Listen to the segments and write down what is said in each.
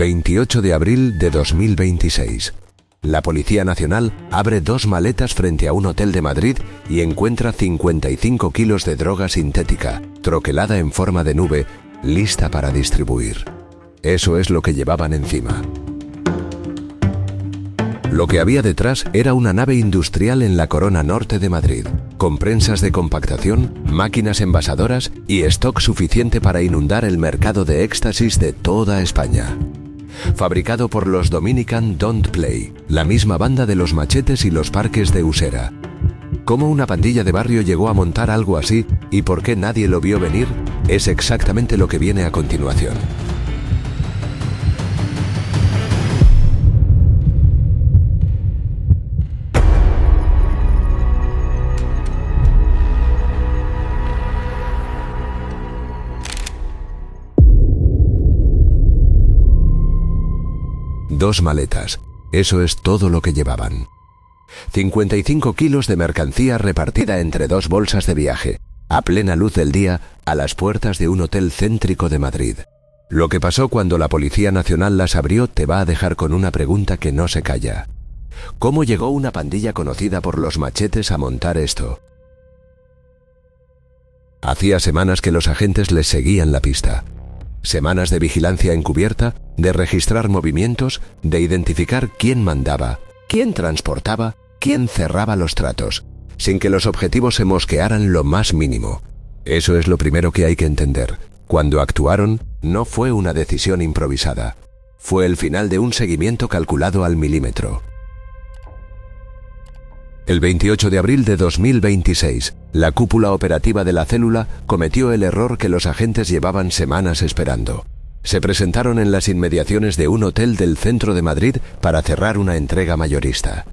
28 de abril de 2026. La Policía Nacional abre 2 maletas frente a un hotel de Madrid y encuentra 55 kilos de droga sintética, troquelada en forma de nube, lista para distribuir. Eso es lo que llevaban encima. Lo que había detrás era una nave industrial en la Corona Norte de Madrid, con prensas de compactación, máquinas envasadoras y stock suficiente para inundar el mercado de éxtasis de toda España. Fabricado por los Dominican Don't Play, la misma banda de los machetes y los parques de Usera. ¿Cómo una pandilla de barrio llegó a montar algo así y por qué nadie lo vio venir? Es exactamente lo que viene a continuación. Dos maletas, eso es todo lo que llevaban. 55 kilos de mercancía repartida entre 2 bolsas de viaje, a plena luz del día, a las puertas de un hotel céntrico de Madrid. Lo que pasó cuando la Policía Nacional las abrió te va a dejar con una pregunta que no se calla. ¿Cómo llegó una pandilla conocida por los machetes a montar esto? Hacía semanas que los agentes les seguían la pista. Semanas de vigilancia encubierta, de registrar movimientos, de identificar quién mandaba, quién transportaba, quién cerraba los tratos, sin que los objetivos se mosquearan lo más mínimo. Eso es lo primero que hay que entender. Cuando actuaron, no fue una decisión improvisada. Fue el final de un seguimiento calculado al milímetro. El 28 de abril de 2026, la cúpula operativa de la célula cometió el error que los agentes llevaban semanas esperando. Se presentaron en las inmediaciones de un hotel del centro de Madrid para cerrar una entrega mayorista.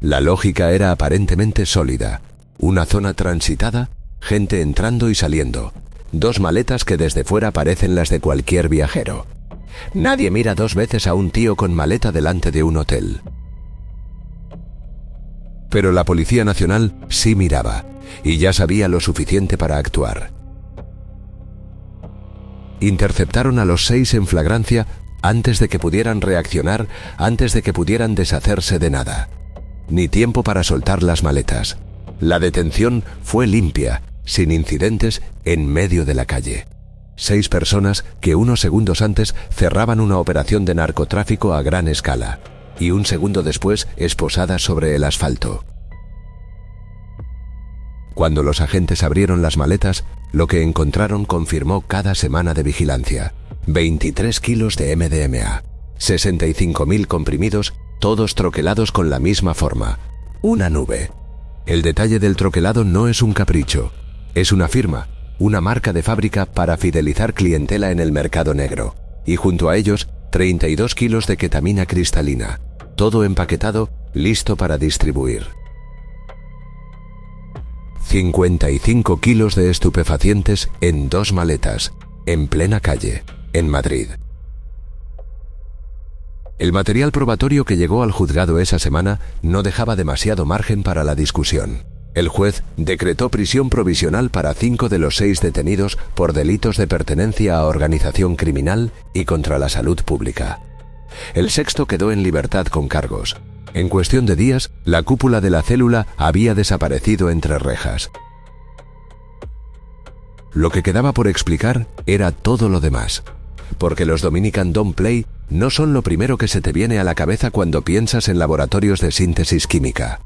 La lógica era aparentemente sólida. Una zona transitada, gente entrando y saliendo. 2 maletas que desde fuera parecen las de cualquier viajero. Nadie mira 2 veces a un tío con maleta delante de un hotel. Pero la Policía Nacional sí miraba, y ya sabía lo suficiente para actuar. Interceptaron a los 6 en flagrancia antes de que pudieran reaccionar, antes de que pudieran deshacerse de nada. Ni tiempo para soltar las maletas. La detención fue limpia, sin incidentes, en medio de la calle. 6 personas que unos segundos antes cerraban una operación de narcotráfico a gran escala. Y un segundo después esposadas sobre el asfalto. Cuando los agentes abrieron las maletas, lo que encontraron confirmó cada semana de vigilancia. 23 kilos de MDMA, 65.000 comprimidos, todos troquelados con la misma forma. Una nube. El detalle del troquelado no es un capricho, es una firma, una marca de fábrica para fidelizar clientela en el mercado negro. Y junto a ellos, 32 kilos de ketamina cristalina, todo empaquetado, listo para distribuir. 55 kilos de estupefacientes en 2 maletas, en plena calle, en Madrid. El material probatorio que llegó al juzgado esa semana no dejaba demasiado margen para la discusión. El juez decretó prisión provisional para 5 de los 6 detenidos por delitos de pertenencia a organización criminal y contra la salud pública. El 6º quedó en libertad con cargos. En cuestión de días, la cúpula de la célula había desaparecido entre rejas. Lo que quedaba por explicar era todo lo demás. Porque los Dominican Don't Play no son lo primero que se te viene a la cabeza cuando piensas en laboratorios de síntesis química.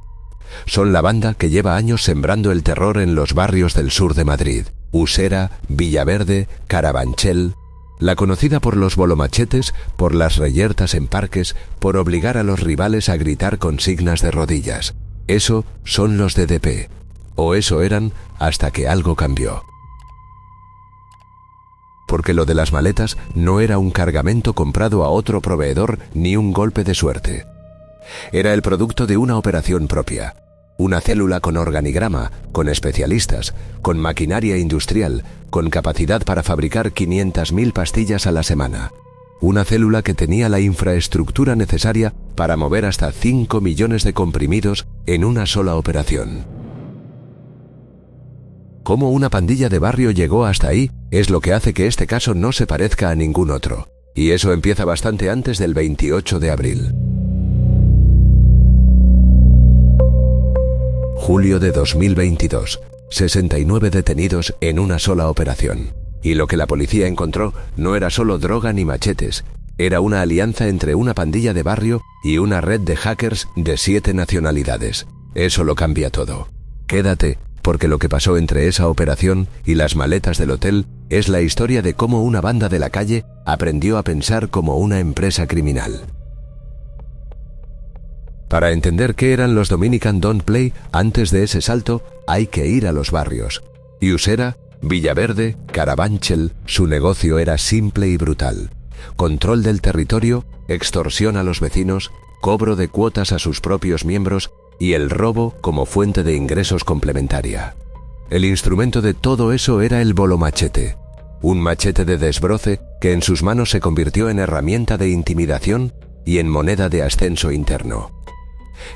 Son la banda que lleva años sembrando el terror en los barrios del sur de Madrid. Usera, Villaverde, Carabanchel. La conocida por los bolomachetes, por las reyertas en parques, por obligar a los rivales a gritar consignas de rodillas. Eso son los DDP. O eso eran hasta que algo cambió. Porque lo de las maletas no era un cargamento comprado a otro proveedor ni un golpe de suerte. Era el producto de una operación propia. Una célula con organigrama, con especialistas, con maquinaria industrial, con capacidad para fabricar 500.000 pastillas a la semana. Una célula que tenía la infraestructura necesaria para mover hasta 5 millones de comprimidos en una sola operación. Cómo una pandilla de barrio llegó hasta ahí es lo que hace que este caso no se parezca a ningún otro. Y eso empieza bastante antes del 28 de abril. Julio de 2022. 69 detenidos en una sola operación. Y lo que la policía encontró no era solo droga ni machetes, era una alianza entre una pandilla de barrio y una red de hackers de 7 nacionalidades. Eso lo cambia todo. Quédate, porque lo que pasó entre esa operación y las maletas del hotel es la historia de cómo una banda de la calle aprendió a pensar como una empresa criminal. Para entender qué eran los Dominican Don't Play, antes de ese salto hay que ir a los barrios. Y Usera, Villaverde, Carabanchel, su negocio era simple y brutal. Control del territorio, extorsión a los vecinos, cobro de cuotas a sus propios miembros y el robo como fuente de ingresos complementaria. El instrumento de todo eso era el bolomachete, un machete de desbroce que en sus manos se convirtió en herramienta de intimidación y en moneda de ascenso interno.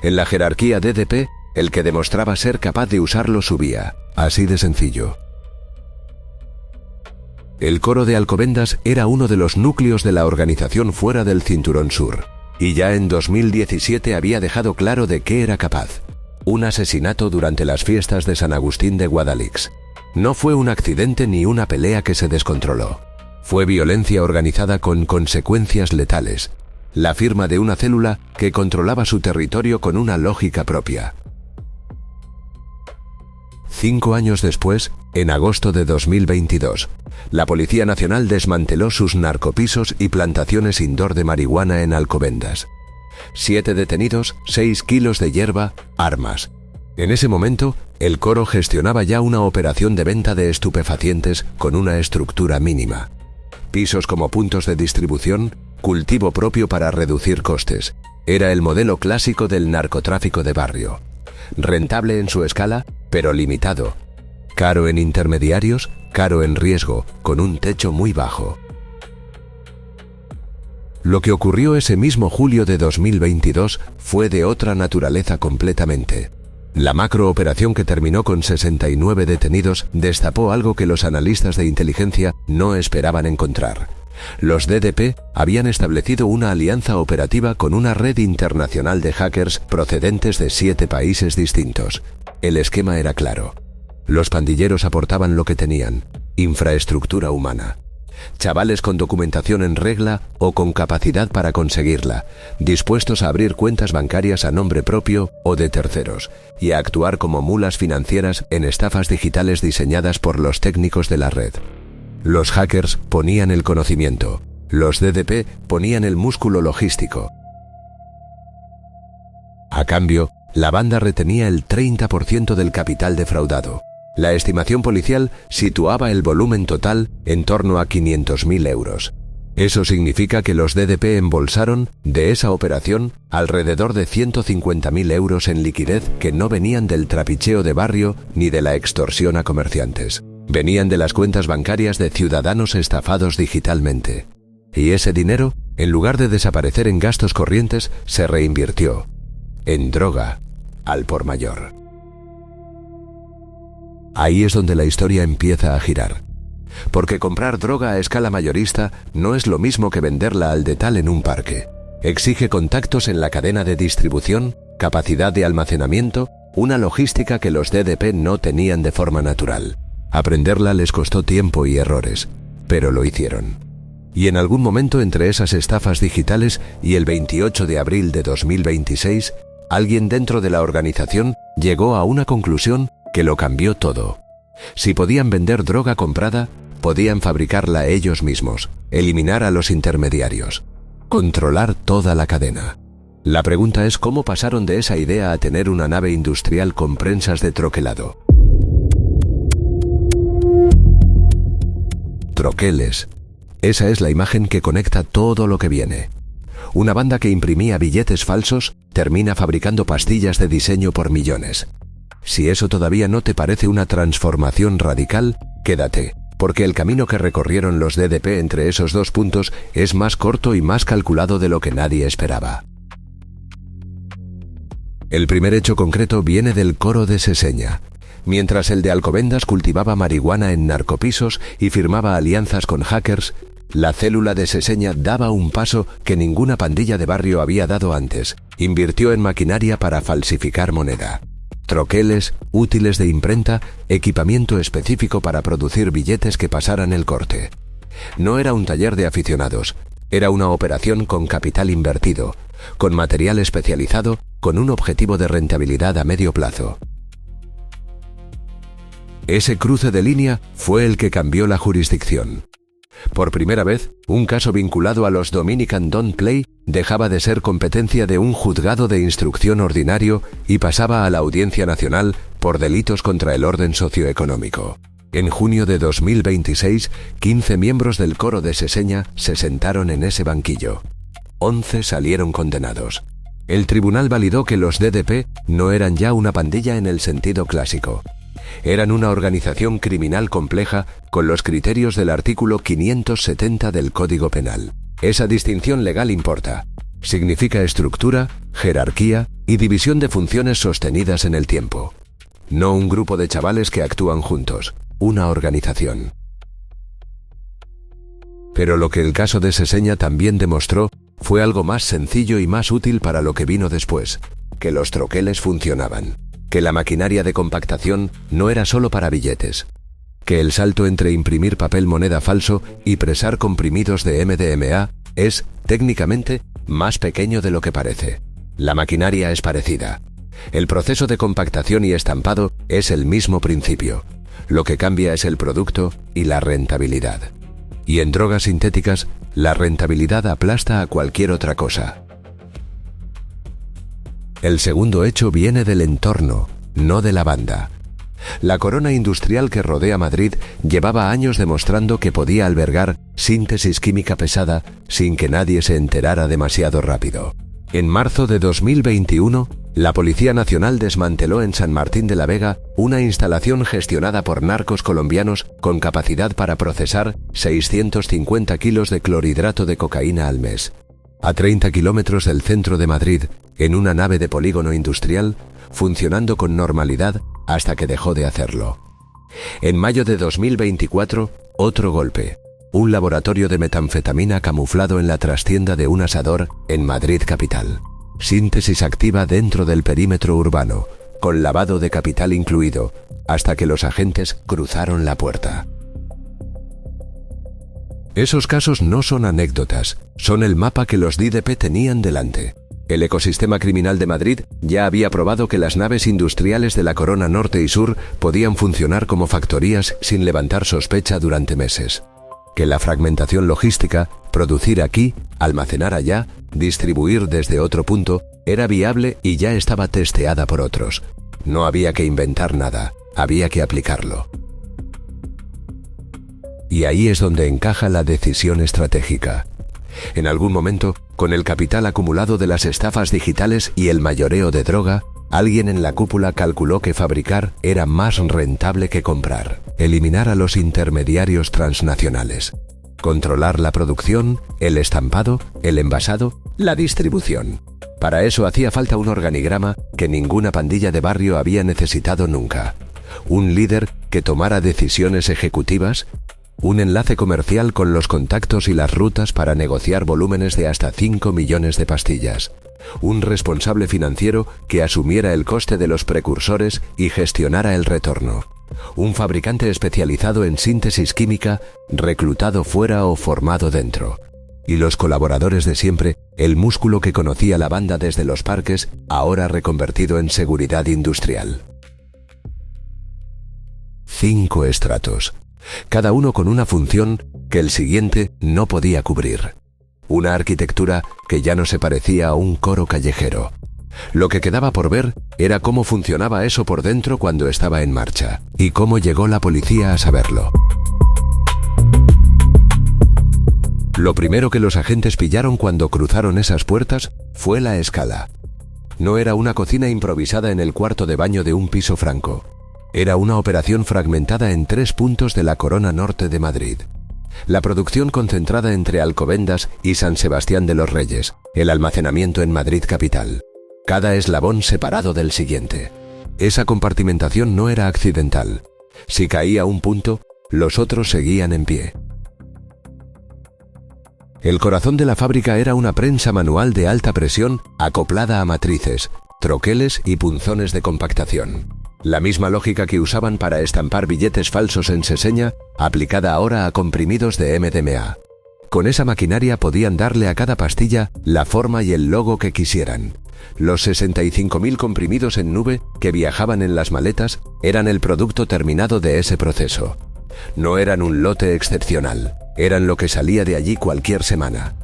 En la jerarquía DDP, el que demostraba ser capaz de usarlo subía, así de sencillo. El coro de Alcobendas era uno de los núcleos de la organización fuera del Cinturón Sur, y ya en 2017 había dejado claro de qué era capaz. Un asesinato durante las fiestas de San Agustín de Guadalix. No fue un accidente ni una pelea que se descontroló. Fue violencia organizada con consecuencias letales. La firma de una célula que controlaba su territorio con una lógica propia. 5 años después, en agosto de 2022, la Policía Nacional desmanteló sus narcopisos y plantaciones indoor de marihuana en Alcobendas. 7 detenidos, 6 kilos de hierba, armas. En ese momento, el coro gestionaba ya una operación de venta de estupefacientes con una estructura mínima. Pisos como puntos de distribución, cultivo propio para reducir costes. Era el modelo clásico del narcotráfico de barrio. Rentable en su escala, pero limitado. Caro en intermediarios, caro en riesgo, con un techo muy bajo. Lo que ocurrió ese mismo julio de 2022 fue de otra naturaleza completamente. La macrooperación que terminó con 69 detenidos destapó algo que los analistas de inteligencia no esperaban encontrar. Los DDP habían establecido una alianza operativa con una red internacional de hackers procedentes de 7 países distintos. El esquema era claro. Los pandilleros aportaban lo que tenían: infraestructura humana. Chavales con documentación en regla o con capacidad para conseguirla, dispuestos a abrir cuentas bancarias a nombre propio o de terceros y a actuar como mulas financieras en estafas digitales diseñadas por los técnicos de la red. Los hackers ponían el conocimiento, los DDP ponían el músculo logístico. A cambio, la banda retenía el 30% del capital defraudado. La estimación policial situaba el volumen total en torno a 500.000 euros. Eso significa que los DDP embolsaron, de esa operación, alrededor de 150.000 euros en liquidez que no venían del trapicheo de barrio ni de la extorsión a comerciantes. Venían de las cuentas bancarias de ciudadanos estafados digitalmente. Y ese dinero, en lugar de desaparecer en gastos corrientes, se reinvirtió en droga, al por mayor. Ahí es donde la historia empieza a girar. Porque comprar droga a escala mayorista no es lo mismo que venderla al detal en un parque. Exige contactos en la cadena de distribución, capacidad de almacenamiento, una logística que los DDP no tenían de forma natural. Aprenderla les costó tiempo y errores, pero lo hicieron. Y en algún momento entre esas estafas digitales y el 28 de abril de 2026, alguien dentro de la organización llegó a una conclusión que lo cambió todo. Si podían vender droga comprada, podían fabricarla ellos mismos, eliminar a los intermediarios, controlar toda la cadena. La pregunta es cómo pasaron de esa idea a tener una nave industrial con prensas de troquelado. Troqueles. Esa es la imagen que conecta todo lo que viene. Una banda que imprimía billetes falsos termina fabricando pastillas de diseño por millones. Si eso todavía no te parece una transformación radical, quédate, porque el camino que recorrieron los DDP entre esos dos puntos es más corto y más calculado de lo que nadie esperaba. El primer hecho concreto viene del coro de Seseña. Mientras el de Alcobendas cultivaba marihuana en narcopisos y firmaba alianzas con hackers, La célula de Seseña daba un paso que ninguna pandilla de barrio había dado antes. Invirtió en maquinaria para falsificar moneda. Troqueles, útiles de imprenta, equipamiento específico para producir billetes que pasaran el corte. No era un taller de aficionados, era una operación con capital invertido, con material especializado, con un objetivo de rentabilidad a medio plazo. Ese cruce de línea fue el que cambió la jurisdicción. Por primera vez, un caso vinculado a los Dominican Don't Play dejaba de ser competencia de un juzgado de instrucción ordinario y pasaba a la Audiencia Nacional por delitos contra el orden socioeconómico. En junio de 2026, 15 miembros del coro de Seseña se sentaron en ese banquillo. 11 salieron condenados. El tribunal validó que los DDP no eran ya una pandilla en el sentido clásico. Eran una organización criminal compleja con los criterios del artículo 570 del Código Penal. Esa distinción legal importa. Significa estructura, jerarquía y división de funciones sostenidas en el tiempo. No un grupo de chavales que actúan juntos, una organización. Pero lo que el caso de Seseña también demostró fue algo más sencillo y más útil para lo que vino después, que los troqueles funcionaban. Que la maquinaria de compactación no era solo para billetes, que el salto entre imprimir papel moneda falso y presar comprimidos de MDMA es, técnicamente, más pequeño de lo que parece. La maquinaria es parecida. El proceso de compactación y estampado es el mismo principio. Lo que cambia es el producto y la rentabilidad. Y en drogas sintéticas, la rentabilidad aplasta a cualquier otra cosa. El segundo hecho viene del entorno, no de la banda. La corona industrial que rodea Madrid llevaba años demostrando que podía albergar síntesis química pesada sin que nadie se enterara demasiado rápido. En marzo de 2021, la Policía Nacional desmanteló en San Martín de la Vega una instalación gestionada por narcos colombianos con capacidad para procesar 650 kilos de clorhidrato de cocaína al mes. A 30 kilómetros del centro de Madrid, en una nave de polígono industrial, funcionando con normalidad hasta que dejó de hacerlo. En mayo de 2024, otro golpe. Un laboratorio de metanfetamina camuflado en la trastienda de un asador en Madrid capital. Síntesis activa dentro del perímetro urbano, con lavado de capital incluido, hasta que los agentes cruzaron la puerta. Esos casos no son anécdotas, son el mapa que los DDP tenían delante. El ecosistema criminal de Madrid ya había probado que las naves industriales de la Corona Norte y Sur podían funcionar como factorías sin levantar sospecha durante meses. Que la fragmentación logística, producir aquí, almacenar allá, distribuir desde otro punto, era viable y ya estaba testeada por otros. No había que inventar nada, había que aplicarlo. Y ahí es donde encaja la decisión estratégica. En algún momento, con el capital acumulado de las estafas digitales y el mayoreo de droga, alguien en la cúpula calculó que fabricar era más rentable que comprar. Eliminar a los intermediarios transnacionales. Controlar la producción, el estampado, el envasado, la distribución. Para eso hacía falta un organigrama que ninguna pandilla de barrio había necesitado nunca. Un líder que tomara decisiones ejecutivas. Un enlace comercial con los contactos y las rutas para negociar volúmenes de hasta 5 millones de pastillas. Un responsable financiero que asumiera el coste de los precursores y gestionara el retorno. Un fabricante especializado en síntesis química, reclutado fuera o formado dentro. Y los colaboradores de siempre, el músculo que conocía la banda desde los parques, ahora reconvertido en seguridad industrial. 5 estratos. Cada uno con una función que el siguiente no podía cubrir. Una arquitectura que ya no se parecía a un coro callejero. Lo que quedaba por ver era cómo funcionaba eso por dentro cuando estaba en marcha, y cómo llegó la policía a saberlo. Lo primero que los agentes pillaron cuando cruzaron esas puertas fue la escala. No era una cocina improvisada en el cuarto de baño de un piso franco. Era una operación fragmentada en 3 puntos de la Corona Norte de Madrid. La producción concentrada entre Alcobendas y San Sebastián de los Reyes, el almacenamiento en Madrid capital. Cada eslabón separado del siguiente. Esa compartimentación no era accidental. Si caía un punto, los otros seguían en pie. El corazón de la fábrica era una prensa manual de alta presión acoplada a matrices, troqueles y punzones de compactación. La misma lógica que usaban para estampar billetes falsos en Seseña, aplicada ahora a comprimidos de MDMA. Con esa maquinaria podían darle a cada pastilla la forma y el logo que quisieran. Los 65.000 comprimidos en nube que viajaban en las maletas eran el producto terminado de ese proceso. No eran un lote excepcional, eran lo que salía de allí cualquier semana.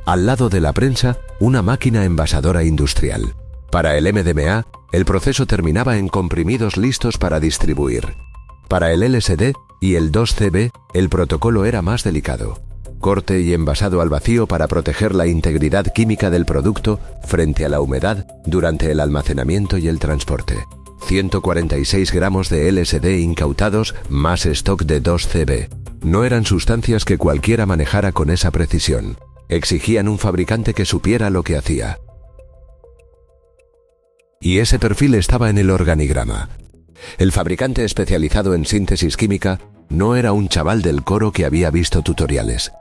Al lado de la prensa, una máquina envasadora industrial. Para el MDMA, el proceso terminaba en comprimidos listos para distribuir. Para el LSD y el 2CB, el protocolo era más delicado. Corte y envasado al vacío para proteger la integridad química del producto frente a la humedad durante el almacenamiento y el transporte. 146 gramos de LSD incautados más stock de 2CB. No eran sustancias que cualquiera manejara con esa precisión. Exigían un fabricante que supiera lo que hacía. Y ese perfil estaba en el organigrama. El fabricante especializado en síntesis química no era un chaval del coro que había visto tutoriales.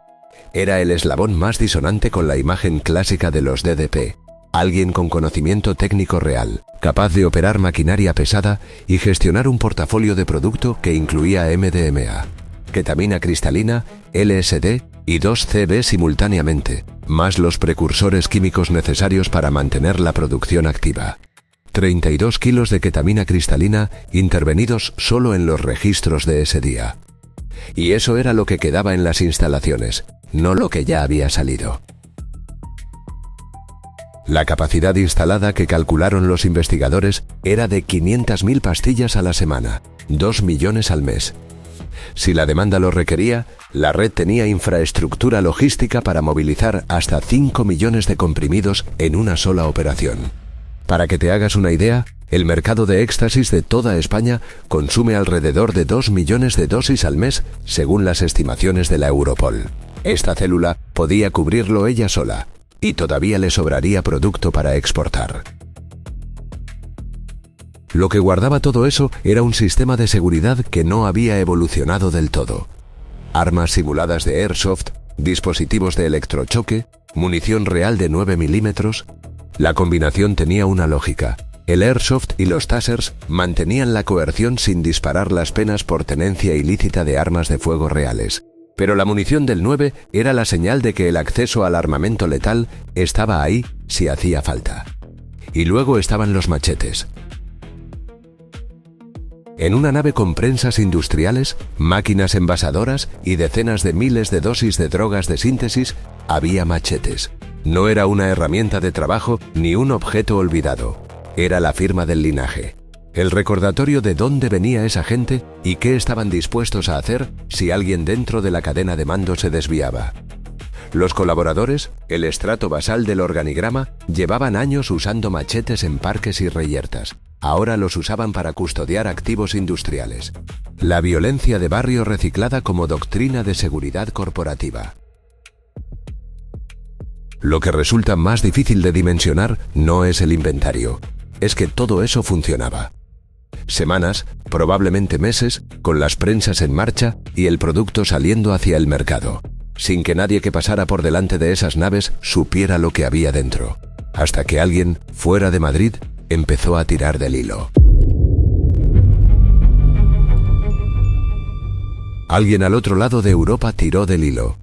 Era el eslabón más disonante con la imagen clásica de los DDP. Alguien con conocimiento técnico real, capaz de operar maquinaria pesada y gestionar un portafolio de producto que incluía MDMA, ketamina cristalina, LSD y 2CB simultáneamente, más los precursores químicos necesarios para mantener la producción activa. 32 kilos de ketamina cristalina intervenidos solo en los registros de ese día. Y eso era lo que quedaba en las instalaciones, no lo que ya había salido. La capacidad instalada que calcularon los investigadores era de 500.000 pastillas a la semana, 2 millones al mes. Si la demanda lo requería, la red tenía infraestructura logística para movilizar hasta 5 millones de comprimidos en una sola operación. Para que te hagas una idea, el mercado de éxtasis de toda España consume alrededor de 2 millones de dosis al mes, según las estimaciones de la Europol. Esta célula podía cubrirlo ella sola, y todavía le sobraría producto para exportar. Lo que guardaba todo eso era un sistema de seguridad que no había evolucionado del todo. Armas simuladas de airsoft, dispositivos de electrochoque, munición real de 9 milímetros. La combinación tenía una lógica. El airsoft y los tasers mantenían la coerción sin disparar las penas por tenencia ilícita de armas de fuego reales. Pero la munición del 9 era la señal de que el acceso al armamento letal estaba ahí si hacía falta. Y luego estaban los machetes. En una nave con prensas industriales, máquinas envasadoras y decenas de miles de dosis de drogas de síntesis, había machetes. No era una herramienta de trabajo ni un objeto olvidado. Era la firma del linaje. El recordatorio de dónde venía esa gente y qué estaban dispuestos a hacer si alguien dentro de la cadena de mando se desviaba. Los colaboradores, el estrato basal del organigrama, llevaban años usando machetes en parques y reyertas. Ahora los usaban para custodiar activos industriales. La violencia de barrio reciclada como doctrina de seguridad corporativa. Lo que resulta más difícil de dimensionar no es el inventario, es que todo eso funcionaba. Semanas, probablemente meses, con las prensas en marcha y el producto saliendo hacia el mercado, sin que nadie que pasara por delante de esas naves supiera lo que había dentro, hasta que alguien, fuera de Madrid, empezó a tirar del hilo. Alguien al otro lado de Europa tiró del hilo,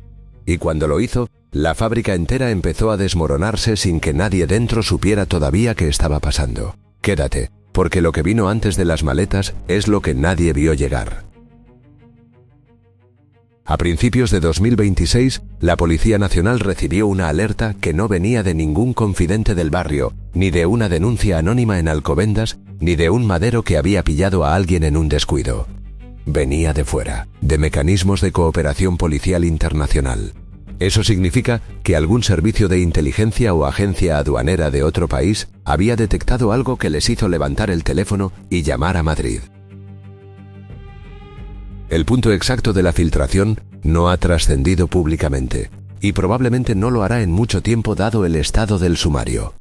y cuando lo hizo, la fábrica entera empezó a desmoronarse sin que nadie dentro supiera todavía qué estaba pasando. Quédate, porque lo que vino antes de las maletas es lo que nadie vio llegar. A principios de 2026, la Policía Nacional recibió una alerta que no venía de ningún confidente del barrio, ni de una denuncia anónima en Alcobendas, ni de un madero que había pillado a alguien en un descuido. Venía de fuera, de mecanismos de cooperación policial internacional. Eso significa que algún servicio de inteligencia o agencia aduanera de otro país había detectado algo que les hizo levantar el teléfono y llamar a Madrid. El punto exacto de la filtración no ha trascendido públicamente, y probablemente no lo hará en mucho tiempo dado el estado del sumario.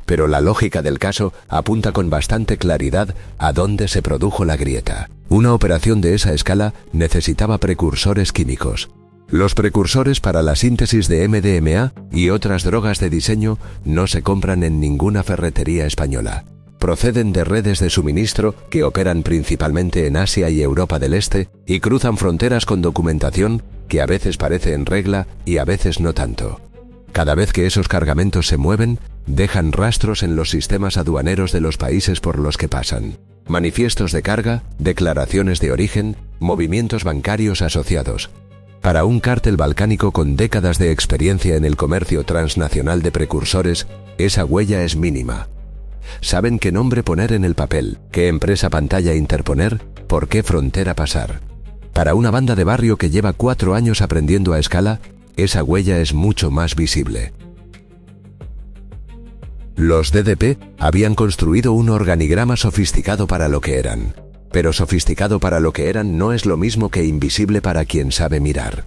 Pero la lógica del caso apunta con bastante claridad a dónde se produjo la grieta. Una operación de esa escala necesitaba precursores químicos. Los precursores para la síntesis de MDMA y otras drogas de diseño no se compran en ninguna ferretería española. Proceden de redes de suministro que operan principalmente en Asia y Europa del Este y cruzan fronteras con documentación que a veces parece en regla y a veces no tanto. Cada vez que esos cargamentos se mueven, dejan rastros en los sistemas aduaneros de los países por los que pasan. Manifiestos de carga, declaraciones de origen, movimientos bancarios asociados. Para un cártel balcánico con décadas de experiencia en el comercio transnacional de precursores, esa huella es mínima. Saben qué nombre poner en el papel, qué empresa pantalla interponer, por qué frontera pasar. Para una banda de barrio que lleva 4 años aprendiendo a escala, esa huella es mucho más visible. Los DDP habían construido un organigrama sofisticado para lo que eran. Pero sofisticado para lo que eran no es lo mismo que invisible para quien sabe mirar.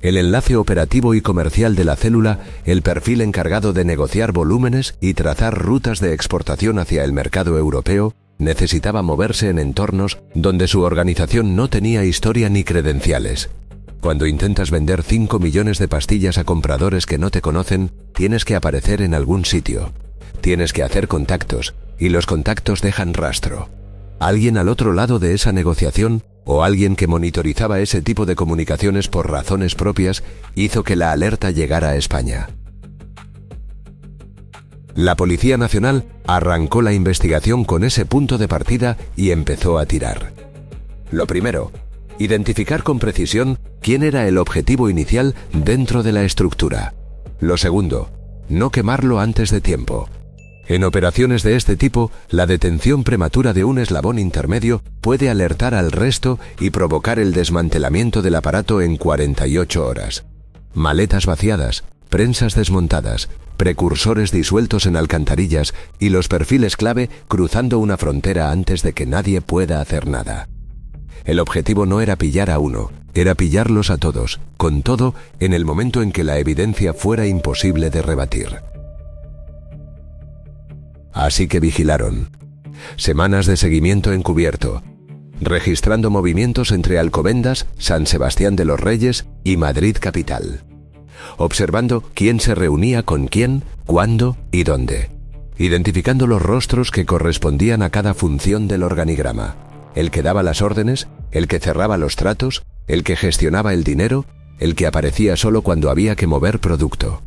El enlace operativo y comercial de la célula, el perfil encargado de negociar volúmenes y trazar rutas de exportación hacia el mercado europeo, necesitaba moverse en entornos donde su organización no tenía historia ni credenciales. Cuando intentas vender 5 millones de pastillas a compradores que no te conocen, tienes que aparecer en algún sitio. Tienes que hacer contactos, y los contactos dejan rastro. Alguien al otro lado de esa negociación, o alguien que monitorizaba ese tipo de comunicaciones por razones propias, hizo que la alerta llegara a España. La Policía Nacional arrancó la investigación con ese punto de partida y empezó a tirar. Lo primero, identificar con precisión quién era el objetivo inicial dentro de la estructura. Lo segundo, no quemarlo antes de tiempo. En operaciones de este tipo, la detención prematura de un eslabón intermedio puede alertar al resto y provocar el desmantelamiento del aparato en 48 horas. Maletas vaciadas, prensas desmontadas, precursores disueltos en alcantarillas y los perfiles clave cruzando una frontera antes de que nadie pueda hacer nada. El objetivo no era pillar a uno, era pillarlos a todos, con todo, en el momento en que la evidencia fuera imposible de rebatir. Así que vigilaron. Semanas de seguimiento encubierto, registrando movimientos entre Alcobendas, San Sebastián de los Reyes y Madrid capital. Observando quién se reunía con quién, cuándo y dónde. Identificando los rostros que correspondían a cada función del organigrama. El que daba las órdenes, el que cerraba los tratos, el que gestionaba el dinero, el que aparecía solo cuando había que mover producto.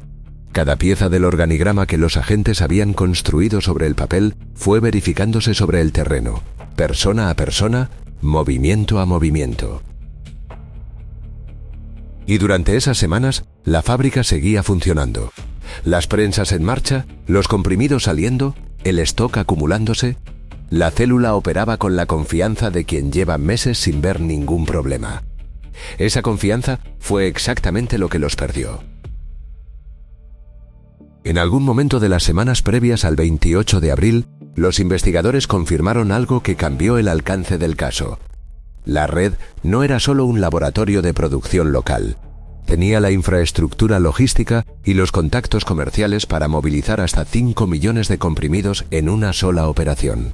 Cada pieza del organigrama que los agentes habían construido sobre el papel fue verificándose sobre el terreno, persona a persona, movimiento a movimiento. Y durante esas semanas, la fábrica seguía funcionando. Las prensas en marcha, los comprimidos saliendo, el stock acumulándose. La célula operaba con la confianza de quien lleva meses sin ver ningún problema. Esa confianza fue exactamente lo que los perdió. En algún momento de las semanas previas al 28 de abril, los investigadores confirmaron algo que cambió el alcance del caso. La red no era solo un laboratorio de producción local. Tenía la infraestructura logística y los contactos comerciales para movilizar hasta 5 millones de comprimidos en una sola operación.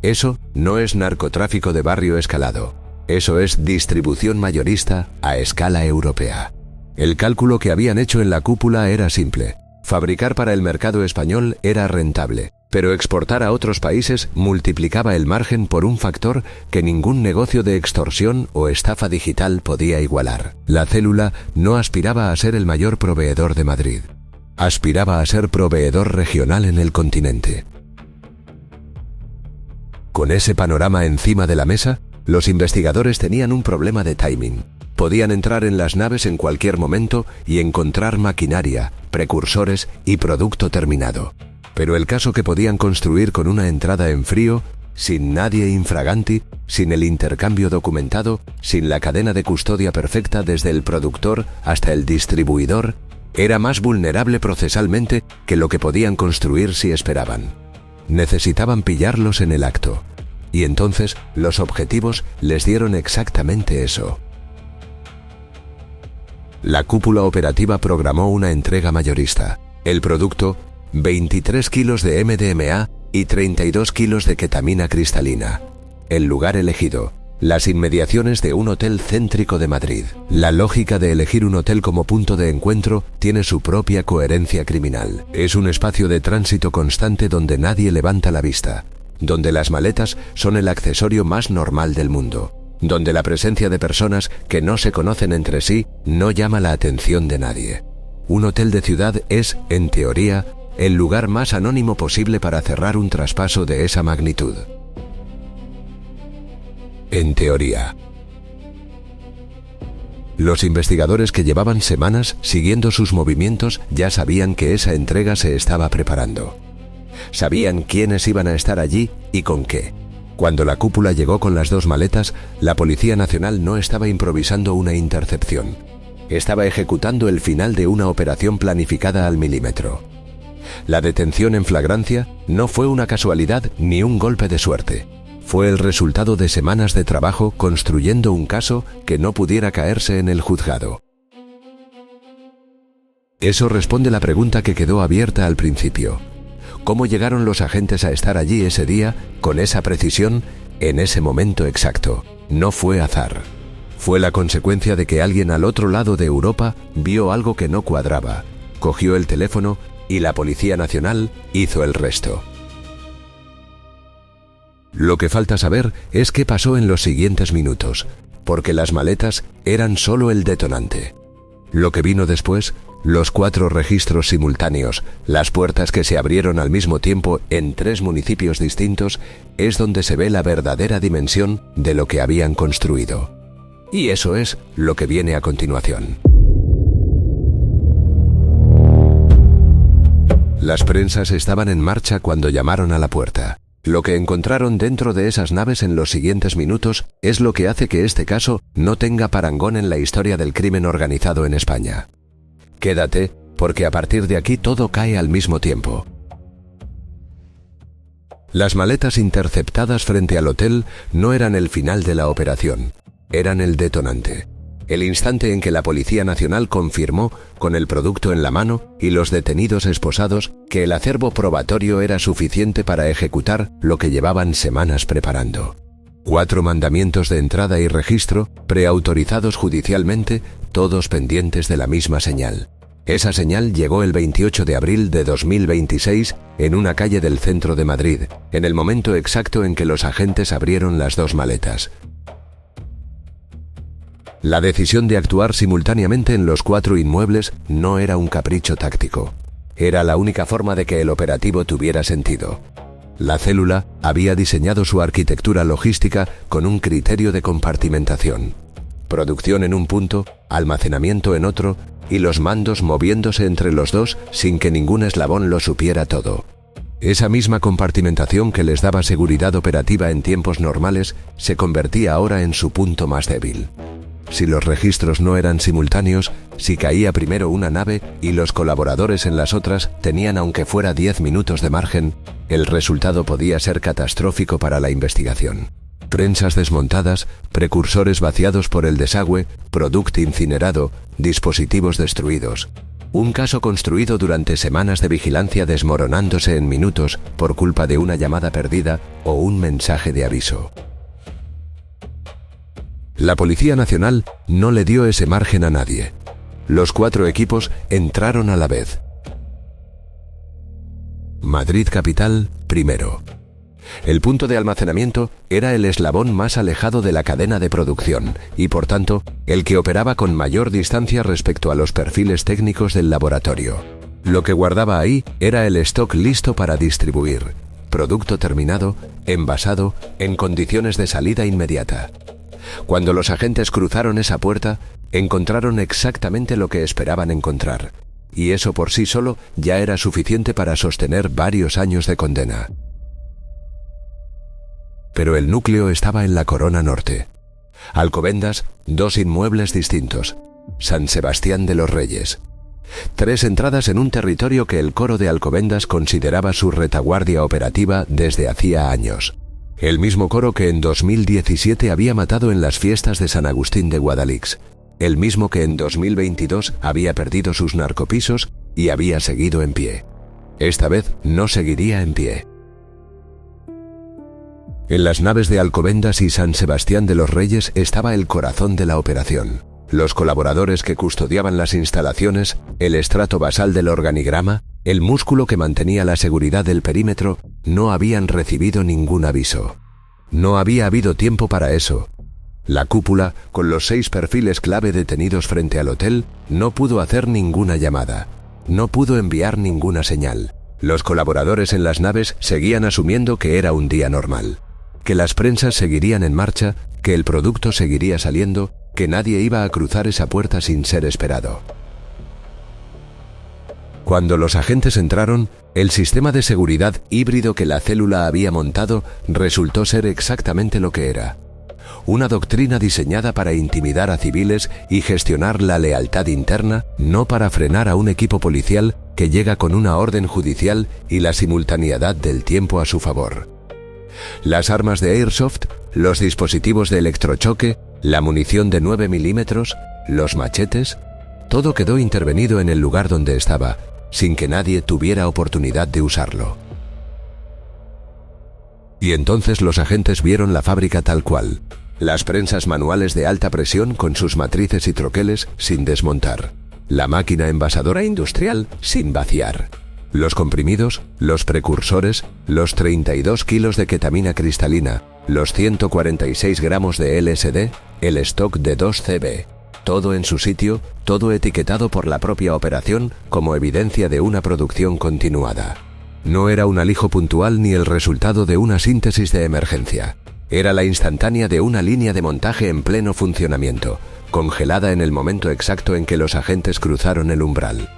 Eso no es narcotráfico de barrio escalado. Eso es distribución mayorista a escala europea. El cálculo que habían hecho en la cúpula era simple. Fabricar para el mercado español era rentable, pero exportar a otros países multiplicaba el margen por un factor que ningún negocio de extorsión o estafa digital podía igualar. La célula no aspiraba a ser el mayor proveedor de Madrid. Aspiraba a ser proveedor regional en el continente. Con ese panorama encima de la mesa, los investigadores tenían un problema de timing. Podían entrar en las naves en cualquier momento y encontrar maquinaria, precursores y producto terminado. Pero el caso que podían construir con una entrada en frío, sin nadie infraganti, sin el intercambio documentado, sin la cadena de custodia perfecta desde el productor hasta el distribuidor, era más vulnerable procesalmente que lo que podían construir si esperaban. Necesitaban pillarlos en el acto. Y entonces los objetivos les dieron exactamente eso. La cúpula operativa programó una entrega mayorista. El producto, 23 kilos de MDMA y 32 kilos de ketamina cristalina. El lugar elegido, las inmediaciones de un hotel céntrico de Madrid. La lógica de elegir un hotel como punto de encuentro tiene su propia coherencia criminal. Es un espacio de tránsito constante donde nadie levanta la vista, donde las maletas son el accesorio más normal del mundo, donde la presencia de personas que no se conocen entre sí no llama la atención de nadie. Un hotel de ciudad es, en teoría, el lugar más anónimo posible para cerrar un traspaso de esa magnitud. En teoría. Los investigadores que llevaban semanas siguiendo sus movimientos ya sabían que esa entrega se estaba preparando. Sabían quiénes iban a estar allí y con qué. Cuando la cúpula llegó con las 2 maletas, la Policía Nacional no estaba improvisando una intercepción. Estaba ejecutando el final de una operación planificada al milímetro. La detención en flagrancia no fue una casualidad ni un golpe de suerte. Fue el resultado de semanas de trabajo construyendo un caso que no pudiera caerse en el juzgado. Eso responde la pregunta que quedó abierta al principio. ¿Cómo llegaron los agentes a estar allí ese día, con esa precisión, en ese momento exacto? No fue azar. Fue la consecuencia de que alguien al otro lado de Europa vio algo que no cuadraba, cogió el teléfono y la Policía Nacional hizo el resto. Lo que falta saber es qué pasó en los siguientes minutos, porque las maletas eran solo el detonante. Lo que vino después, los 4 registros simultáneos, las puertas que se abrieron al mismo tiempo en 3 municipios distintos, es donde se ve la verdadera dimensión de lo que habían construido. Y eso es lo que viene a continuación. Las prensas estaban en marcha cuando llamaron a la puerta. Lo que encontraron dentro de esas naves en los siguientes minutos es lo que hace que este caso no tenga parangón en la historia del crimen organizado en España. Quédate, porque a partir de aquí todo cae al mismo tiempo. Las maletas interceptadas frente al hotel no eran el final de la operación, eran el detonante. El instante en que la Policía Nacional confirmó, con el producto en la mano y los detenidos esposados, que el acervo probatorio era suficiente para ejecutar lo que llevaban semanas preparando. 4 mandamientos de entrada y registro, preautorizados judicialmente, todos pendientes de la misma señal. Esa señal llegó el 28 de abril de 2026 en una calle del centro de Madrid, en el momento exacto en que los agentes abrieron las 2 maletas. La decisión de actuar simultáneamente en los 4 inmuebles no era un capricho táctico. Era la única forma de que el operativo tuviera sentido. La célula había diseñado su arquitectura logística con un criterio de compartimentación. Producción en un punto, almacenamiento en otro, y los mandos moviéndose entre los dos sin que ningún eslabón lo supiera todo. Esa misma compartimentación que les daba seguridad operativa en tiempos normales se convertía ahora en su punto más débil. Si los registros no eran simultáneos, si caía primero una nave y los colaboradores en las otras tenían aunque fuera 10 minutos de margen, el resultado podía ser catastrófico para la investigación. Prensas desmontadas, precursores vaciados por el desagüe, producto incinerado, dispositivos destruidos. Un caso construido durante semanas de vigilancia desmoronándose en minutos por culpa de una llamada perdida o un mensaje de aviso. La Policía Nacional no le dio ese margen a nadie. Los 4 equipos entraron a la vez. Madrid Capital, primero. El punto de almacenamiento era el eslabón más alejado de la cadena de producción y, por tanto, el que operaba con mayor distancia respecto a los perfiles técnicos del laboratorio. Lo que guardaba ahí era el stock listo para distribuir, producto terminado, envasado, en condiciones de salida inmediata. Cuando los agentes cruzaron esa puerta, encontraron exactamente lo que esperaban encontrar, y eso por sí solo ya era suficiente para sostener varios años de condena. Pero el núcleo estaba en la Corona Norte. Alcobendas, 2 inmuebles distintos. San Sebastián de los Reyes. 3 entradas en un territorio que el coro de Alcobendas consideraba su retaguardia operativa desde hacía años. El mismo coro que en 2017 había matado en las fiestas de San Agustín de Guadalix. El mismo que en 2022 había perdido sus narcopisos y había seguido en pie. Esta vez no seguiría en pie. En las naves de Alcobendas y San Sebastián de los Reyes estaba el corazón de la operación. Los colaboradores que custodiaban las instalaciones, el estrato basal del organigrama, el músculo que mantenía la seguridad del perímetro, no habían recibido ningún aviso. No había habido tiempo para eso. La cúpula, con los 6 perfiles clave detenidos frente al hotel, no pudo hacer ninguna llamada. No pudo enviar ninguna señal. Los colaboradores en las naves seguían asumiendo que era un día normal, que las prensas seguirían en marcha, que el producto seguiría saliendo, que nadie iba a cruzar esa puerta sin ser esperado. Cuando los agentes entraron, el sistema de seguridad híbrido que la célula había montado resultó ser exactamente lo que era. Una doctrina diseñada para intimidar a civiles y gestionar la lealtad interna, no para frenar a un equipo policial que llega con una orden judicial y la simultaneidad del tiempo a su favor. Las armas de Airsoft, los dispositivos de electrochoque, la munición de 9 milímetros, los machetes, todo quedó intervenido en el lugar donde estaba, sin que nadie tuviera oportunidad de usarlo. Y entonces los agentes vieron la fábrica tal cual, las prensas manuales de alta presión con sus matrices y troqueles sin desmontar, la máquina envasadora industrial sin vaciar, los comprimidos, los precursores, los 32 kilos de ketamina cristalina, los 146 gramos de LSD, el stock de 2 CB, todo en su sitio, todo etiquetado por la propia operación como evidencia de una producción continuada. No era un alijo puntual ni el resultado de una síntesis de emergencia. Era la instantánea de una línea de montaje en pleno funcionamiento, congelada en el momento exacto en que los agentes cruzaron el umbral.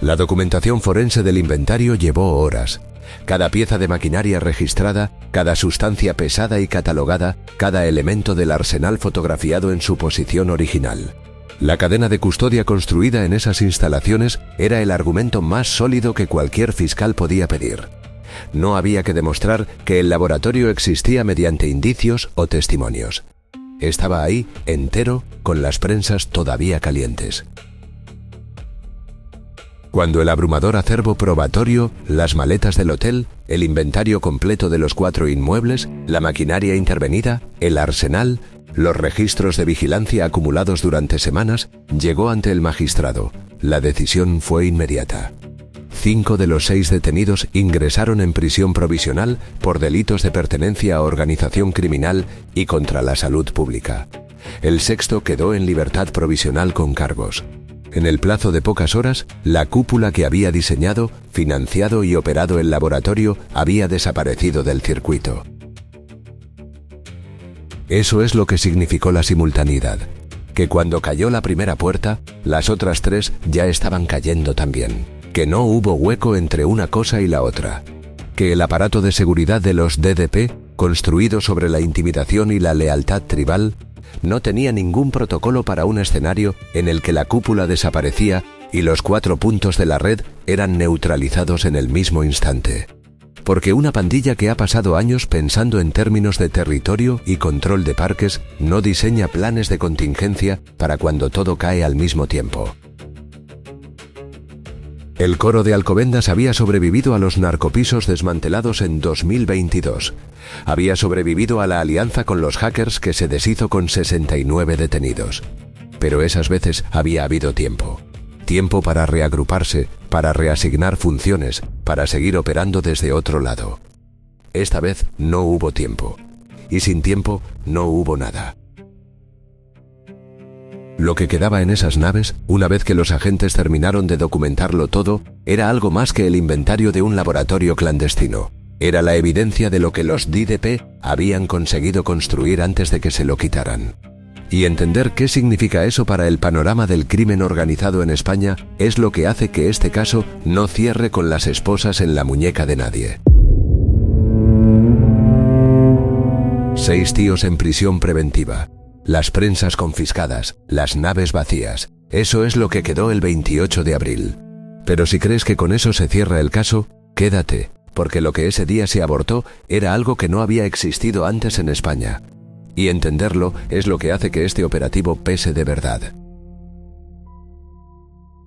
La documentación forense del inventario llevó horas. Cada pieza de maquinaria registrada, cada sustancia pesada y catalogada, cada elemento del arsenal fotografiado en su posición original. La cadena de custodia construida en esas instalaciones era el argumento más sólido que cualquier fiscal podía pedir. No había que demostrar que el laboratorio existía mediante indicios o testimonios. Estaba ahí, entero, con las prensas todavía calientes. Cuando el abrumador acervo probatorio, las maletas del hotel, el inventario completo de los 4 inmuebles, la maquinaria intervenida, el arsenal, los registros de vigilancia acumulados durante semanas, llegó ante el magistrado. La decisión fue inmediata. 5 de los 6 detenidos ingresaron en prisión provisional por delitos de pertenencia a organización criminal y contra la salud pública. El 6º quedó en libertad provisional con cargos. En el plazo de pocas horas, la cúpula que había diseñado, financiado y operado el laboratorio había desaparecido del circuito. Eso es lo que significó la simultaneidad, que cuando cayó la primera puerta, las otras 3 ya estaban cayendo también, que no hubo hueco entre una cosa y la otra, que el aparato de seguridad de los DDP, construido sobre la intimidación y la lealtad tribal, no tenía ningún protocolo para un escenario en el que la cúpula desaparecía y los 4 puntos de la red eran neutralizados en el mismo instante. Porque una pandilla que ha pasado años pensando en términos de territorio y control de parques no diseña planes de contingencia para cuando todo cae al mismo tiempo. El coro de Alcobendas había sobrevivido a los narcopisos desmantelados en 2022. Había sobrevivido a la alianza con los hackers que se deshizo con 69 detenidos. Pero esas veces había habido tiempo. Tiempo para reagruparse, para reasignar funciones, para seguir operando desde otro lado. Esta vez no hubo tiempo. Y sin tiempo no hubo nada. Lo que quedaba en esas naves, una vez que los agentes terminaron de documentarlo todo, era algo más que el inventario de un laboratorio clandestino. Era la evidencia de lo que los DDP habían conseguido construir antes de que se lo quitaran. Y entender qué significa eso para el panorama del crimen organizado en España es lo que hace que este caso no cierre con las esposas en la muñeca de nadie. 6 tíos en prisión preventiva. Las prensas confiscadas, las naves vacías. Eso es lo que quedó el 28 de abril. Pero si crees que con eso se cierra el caso, quédate, porque lo que ese día se abortó era algo que no había existido antes en España. Y entenderlo es lo que hace que este operativo pese de verdad.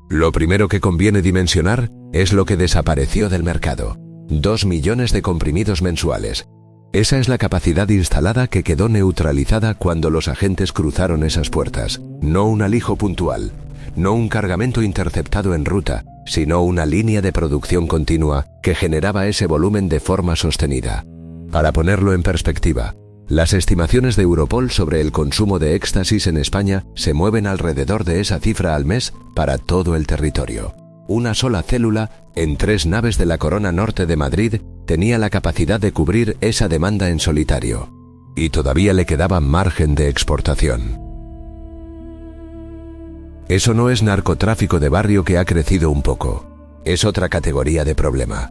Lo primero que conviene dimensionar es lo que desapareció del mercado. 2 millones de comprimidos mensuales. Esa es la capacidad instalada que quedó neutralizada cuando los agentes cruzaron esas puertas. No un alijo puntual, no un cargamento interceptado en ruta, sino una línea de producción continua que generaba ese volumen de forma sostenida. Para ponerlo en perspectiva, las estimaciones de Europol sobre el consumo de éxtasis en España se mueven alrededor de esa cifra al mes para todo el territorio. Una sola célula, en 3 naves de la Corona Norte de Madrid, tenía la capacidad de cubrir esa demanda en solitario. Y todavía le quedaba margen de exportación. Eso no es narcotráfico de barrio que ha crecido un poco. Es otra categoría de problema.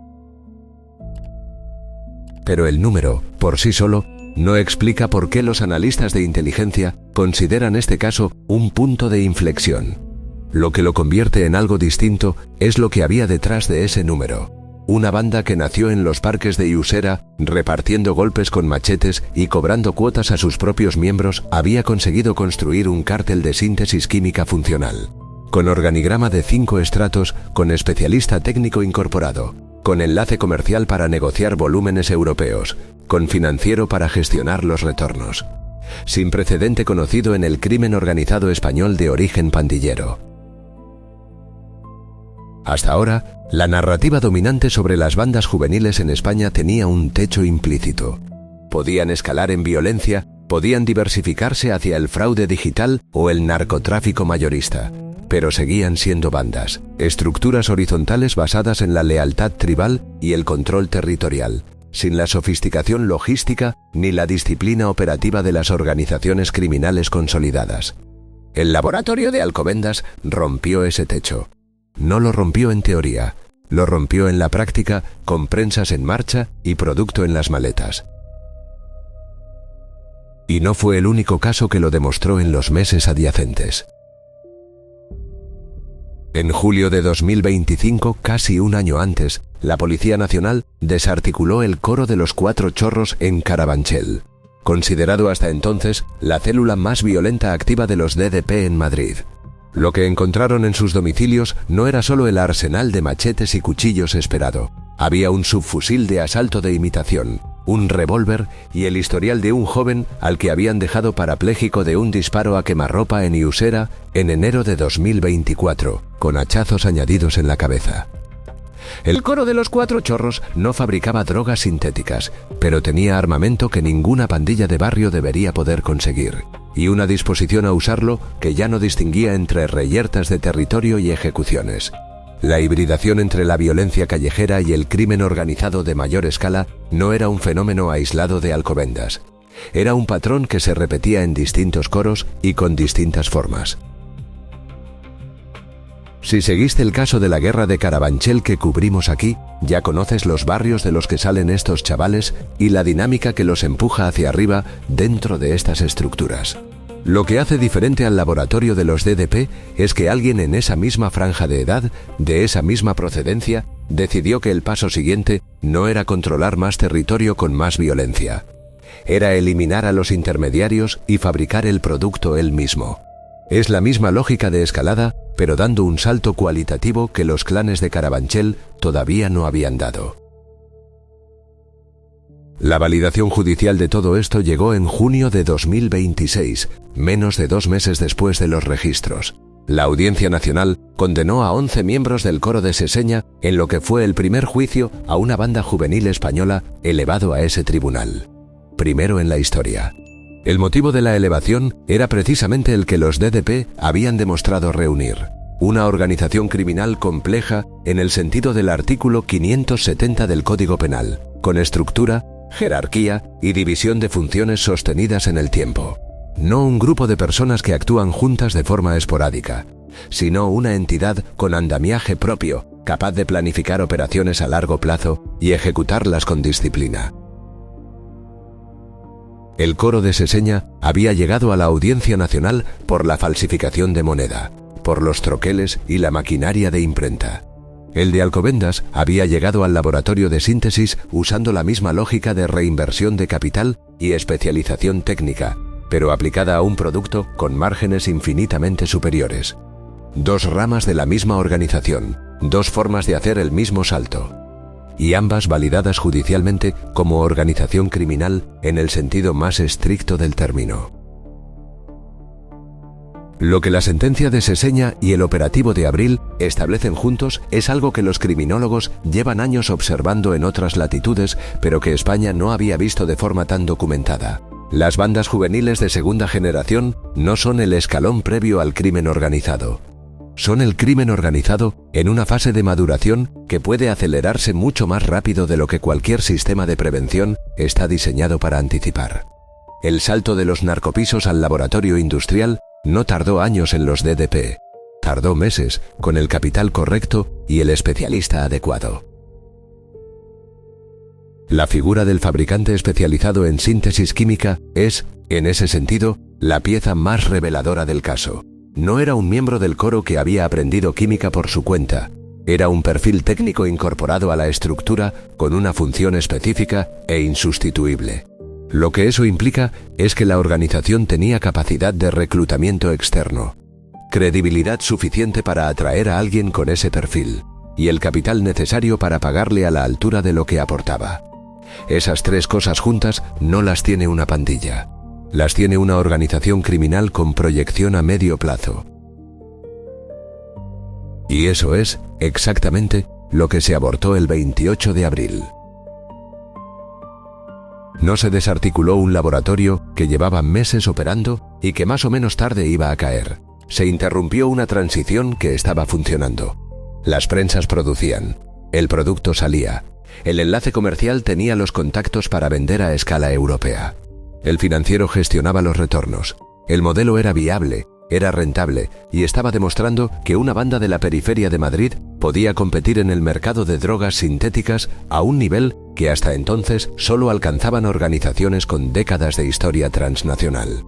Pero el número, por sí solo, no explica por qué los analistas de inteligencia consideran este caso un punto de inflexión. Lo que lo convierte en algo distinto es lo que había detrás de ese número. Una banda que nació en los parques de Usera, repartiendo golpes con machetes y cobrando cuotas a sus propios miembros, había conseguido construir un cártel de síntesis química funcional. Con organigrama de 5 estratos, con especialista técnico incorporado, con enlace comercial para negociar volúmenes europeos, con financiero para gestionar los retornos. Sin precedente conocido en el crimen organizado español de origen pandillero. Hasta ahora, la narrativa dominante sobre las bandas juveniles en España tenía un techo implícito. Podían escalar en violencia, podían diversificarse hacia el fraude digital o el narcotráfico mayorista, pero seguían siendo bandas, estructuras horizontales basadas en la lealtad tribal y el control territorial, sin la sofisticación logística ni la disciplina operativa de las organizaciones criminales consolidadas. El laboratorio de Alcobendas rompió ese techo. No lo rompió en teoría, lo rompió en la práctica con prensas en marcha y producto en las maletas. Y no fue el único caso que lo demostró en los meses adyacentes. En julio de 2025, casi un año antes, la Policía Nacional desarticuló el Coro de los Cuatro Chorros en Carabanchel, considerado hasta entonces la célula más violenta activa de los DDP en Madrid. Lo que encontraron en sus domicilios no era solo el arsenal de machetes y cuchillos esperado. Había un subfusil de asalto de imitación, un revólver y el historial de un joven al que habían dejado parapléjico de un disparo a quemarropa en Usera en enero de 2024, con hachazos añadidos en la cabeza. El Coro de los Cuatro Chorros no fabricaba drogas sintéticas, pero tenía armamento que ninguna pandilla de barrio debería poder conseguir, y una disposición a usarlo que ya no distinguía entre reyertas de territorio y ejecuciones. La hibridación entre la violencia callejera y el crimen organizado de mayor escala no era un fenómeno aislado de Alcobendas. Era un patrón que se repetía en distintos coros y con distintas formas. Si seguiste el caso de la guerra de Carabanchel que cubrimos aquí, ya conoces los barrios de los que salen estos chavales y la dinámica que los empuja hacia arriba dentro de estas estructuras. Lo que hace diferente al laboratorio de los DDP es que alguien en esa misma franja de edad, de esa misma procedencia, decidió que el paso siguiente no era controlar más territorio con más violencia. Era eliminar a los intermediarios y fabricar el producto él mismo. Es la misma lógica de escalada, pero dando un salto cualitativo que los clanes de Carabanchel todavía no habían dado. La validación judicial de todo esto llegó en junio de 2026, menos de 2 meses después de los registros. La Audiencia Nacional condenó a 11 miembros del Coro de Seseña en lo que fue el primer juicio a una banda juvenil española elevado a ese tribunal. Primero en la historia. El motivo de la elevación era precisamente el que los DDP habían demostrado reunir. Una organización criminal compleja en el sentido del artículo 570 del Código Penal, con estructura, jerarquía y división de funciones sostenidas en el tiempo. No un grupo de personas que actúan juntas de forma esporádica, sino una entidad con andamiaje propio, capaz de planificar operaciones a largo plazo y ejecutarlas con disciplina. El Coro de Seseña había llegado a la Audiencia Nacional por la falsificación de moneda, por los troqueles y la maquinaria de imprenta. El de Alcobendas había llegado al laboratorio de síntesis usando la misma lógica de reinversión de capital y especialización técnica, pero aplicada a un producto con márgenes infinitamente superiores. 2 ramas de la misma organización, 2 formas de hacer el mismo salto. y ambas validadas judicialmente como organización criminal en el sentido más estricto del término. Lo que la sentencia de Seseña y el operativo de Abril establecen juntos es algo que los criminólogos llevan años observando en otras latitudes, pero que España no había visto de forma tan documentada. Las bandas juveniles de segunda generación no son el escalón previo al crimen organizado. Son el crimen organizado en una fase de maduración que puede acelerarse mucho más rápido de lo que cualquier sistema de prevención está diseñado para anticipar. El salto de los narcopisos al laboratorio industrial no tardó años en los DDP, tardó meses con el capital correcto y el especialista adecuado. La figura del fabricante especializado en síntesis química es, en ese sentido, la pieza más reveladora del caso. No era un miembro del coro que había aprendido química por su cuenta, era un perfil técnico incorporado a la estructura con una función específica e insustituible. Lo que eso implica es que la organización tenía capacidad de reclutamiento externo, credibilidad suficiente para atraer a alguien con ese perfil, y el capital necesario para pagarle a la altura de lo que aportaba. Esas tres cosas juntas no las tiene una pandilla, las tiene una organización criminal con proyección a medio plazo. Y eso es, exactamente, lo que se abortó el 28 de abril. No se desarticuló un laboratorio que llevaba meses operando y que más o menos tarde iba a caer. Se interrumpió una transición que estaba funcionando. Las prensas producían, el producto salía, el enlace comercial tenía los contactos para vender a escala europea. El financiero gestionaba los retornos. El modelo era viable, era rentable y estaba demostrando que una banda de la periferia de Madrid podía competir en el mercado de drogas sintéticas a un nivel que hasta entonces solo alcanzaban organizaciones con décadas de historia transnacional.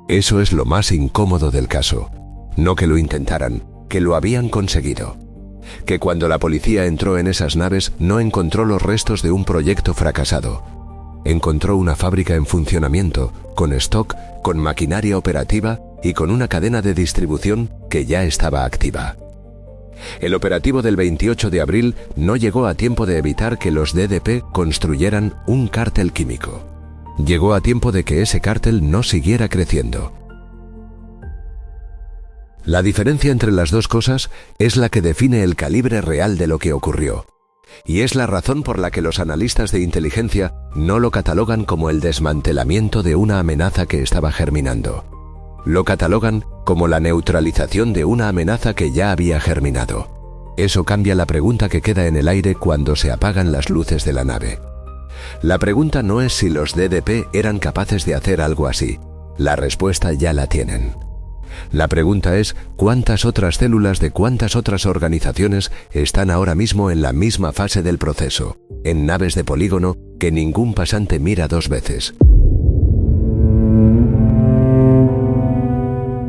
Eso es lo más incómodo del caso. No que lo intentaran, que lo habían conseguido. Que cuando la policía entró en esas naves no encontró los restos de un proyecto fracasado. Encontró una fábrica en funcionamiento, con stock, con maquinaria operativa y con una cadena de distribución que ya estaba activa. El operativo del 28 de abril no llegó a tiempo de evitar que los DDP construyeran un cártel químico. Llegó a tiempo de que ese cártel no siguiera creciendo. La diferencia entre las dos cosas es la que define el calibre real de lo que ocurrió. Y es la razón por la que los analistas de inteligencia no lo catalogan como el desmantelamiento de una amenaza que estaba germinando. Lo catalogan como la neutralización de una amenaza que ya había germinado. Eso cambia la pregunta que queda en el aire cuando se apagan las luces de la nave. La pregunta no es si los DDP eran capaces de hacer algo así. La respuesta ya la tienen. La pregunta es cuántas otras células de cuántas otras organizaciones están ahora mismo en la misma fase del proceso, en naves de polígono que ningún pasante mira dos veces.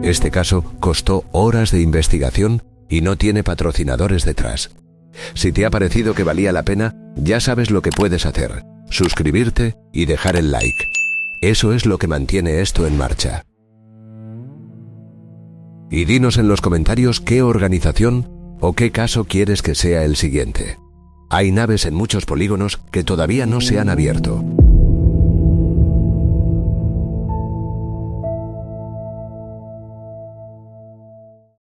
Este caso costó horas de investigación y no tiene patrocinadores detrás. Si te ha parecido que valía la pena, ya sabes lo que puedes hacer: suscribirte y dejar el like. Eso es lo que mantiene esto en marcha. Y dinos en los comentarios qué organización o qué caso quieres que sea el siguiente. Hay naves en muchos polígonos que todavía no se han abierto.